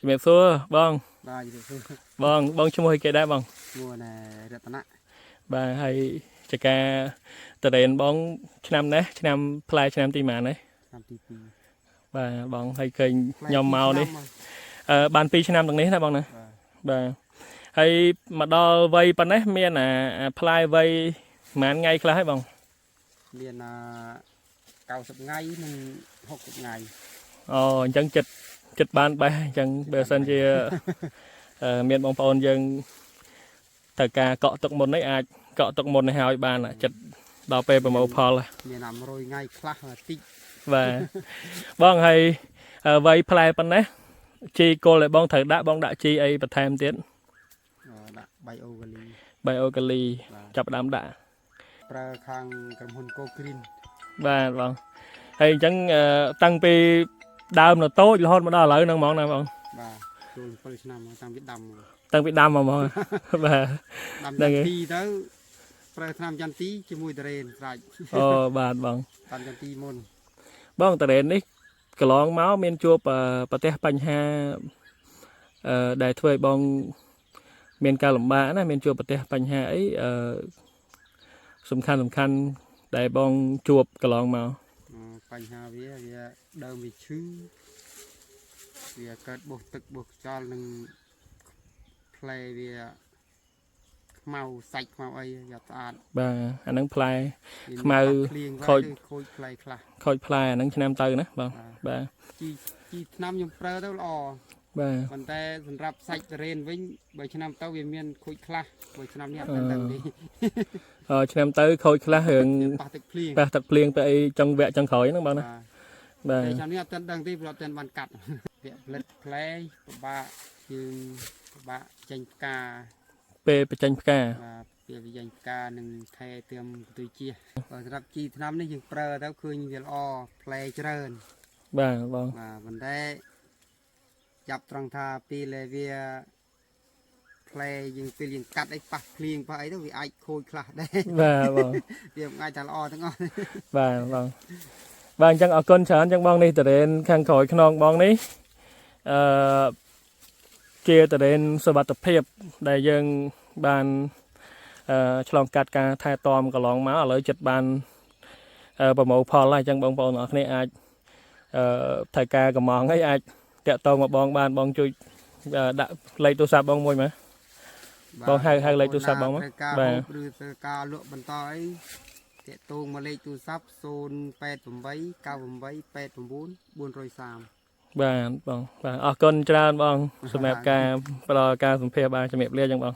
ជំរាបសួរបងបាទជំរាបសួរបងឈ្មោះអីគេដែរបងឈ្មោះណែរតនៈបាទហើយចការតរេនបងឆ្នាំនេះឆ្នាំផ្លែឆ្នាំទីម៉ាននេះឆ្នាំទី2បាទបងហើយឃើញផ្លែខ្ញុំមកនេះ 2ឆ្នាំបាន2ឆ្នាំទាំងនេះណាបងណា បាទ បាទហើយមកដល់វ័យប៉ុណ្ណេះមានអាផ្លែវ័យប្រហែលថ្ងៃខ្លះហើយបង មាន90ថ្ងៃនិង60ថ្ងៃ អូអញ្ចឹងចិត្តបានបេះអញ្ចឹងបើសិនជាមានបងប្អូនយើងត្រូវការកក់ទឹកមុននេះអាចកក់ទឹកមុននេះឲ្យបានចិត្តដល់ពេលប្រមូលផល មាន100ថ្ងៃខ្លះតិច បាទបងហើយវ័យផ្លែប៉ុណ្ណេះជីគល់ឲ្យបងត្រូវដាក់បងដាក់ជីអីបន្ថែមទៀត ដាក់បៃអូកាលី បៃអូកាលី បាទ ចាប់ផ្ដើមដាក់ ប្រើខាងក្រុមហ៊ុនកូគ្រីន បាទបងហើយអញ្ចឹងតាំងពីដើមនៅតូចរហូតមកដល់ឥឡូវហ្នឹងហ្មងណាបង បាទចូល7ឆ្នាំមកតាំងពីដាំមក តាំងពីដាំមកហ្មង បាទ ដាំ ហ្នឹង ចន្ ហើយ ទីទៅប្រើថ្នាំចន្ទីជាមួយតរ៉េនស្រេច អូបាទបង ដាំចន្ទីមុន បងតរ៉េននេះកន្លងមកមានជួបប្រទះបញ្ហាដែលធ្វើឲ្យបងមានការលំបាកណាមានជួបប្រទះបញ្ហាអីសំខាន់ដែលបងជួបកន្លងមក បញ្ហាវាដើមវាឈឺវាកើតបោះទឹកបោះខ្យល់នឹងផ្លែវាខ្មៅសាច់ខ្មៅអីយ៉ាប់ស្អាត បាទអាហ្នឹងផ្លែ មាន ខ្មៅ ភ្លៀង ខូច ខូចផ្លែខ្លះ ខូចផ្លែអាហ្នឹងឆ្នាំទៅណាបងបាទ ជីថ្នាំខ្ញុំប្រើទៅល្អ បាទ ប៉ុន្តែសម្រាប់សាច់តរ៉េនវិញបើឆ្នាំទៅវាមានខូចខ្លះបើឆ្នាំនេះអត់ដឹងទេ ឆ្នាំទៅខូចខ្លះរឿង ប៉ះទឹកភ្លៀង ប៉ះទឹកភ្លៀងទៅអីចុងវគ្គចុងក្រោយហ្នឹងបងណា បាទ បាទ តែឆ្នាំនេះអត់ទាន់ដឹងទេព្រោះអត់ទាន់បានកាត់ វាផលិតផ្លែពិបាកយើងពិបាកចេញផ្កា ពេលបញ្ចេញផ្កា បាទវាចេញផ្កានិងថែទៀមទុយជាបើសម្រាប់ជីថ្នាំនេះយើងប្រើទៅឃើញវាល្អផ្លែច្រើន បាទបង បាទប៉ុន្តែចាប់ត្រង់ថាពេលវាផ្លែយើងពេលយើងកាត់អីប៉ះភ្លៀងប៉ះអីទៅវាអាចខូចខ្លះដែរ បាទបង វាមិនអាចថាល្អទាំងអស់ បាទបងបាទអញ្ចឹងអរគុណច្រើនអញ្ចឹងបងនេះតរេនខាងក្រោយខ្នងបងនេះអឺជាតរេនសុវត្ថិភាពដែលយើងបានឆ្លងកាត់ការថែទាំកន្លងមកឥឡូវចិត្តបានប្រមូលផលហើយអញ្ចឹងបងប្អូនអរគ្នាអាចត្រូវការកំងអីអាចតាក់ទងមកបងបានបងជួយដាក់លេខទូរស័ព្ទបងមួយមក បងហៅលេខទូរស័ព្ទបងមក ត្រូវការ បាទ ហូបឬត្រូវការលក់បន្តអីតាក់ទងមកលេខទូរស័ព្ទ088 98 89 430 បាទបងបាទអរគុណច្រើនបងសម្រាប់ការផ្ដល់ការសម្ភាសន៍បាទជំរាបលាចឹងបង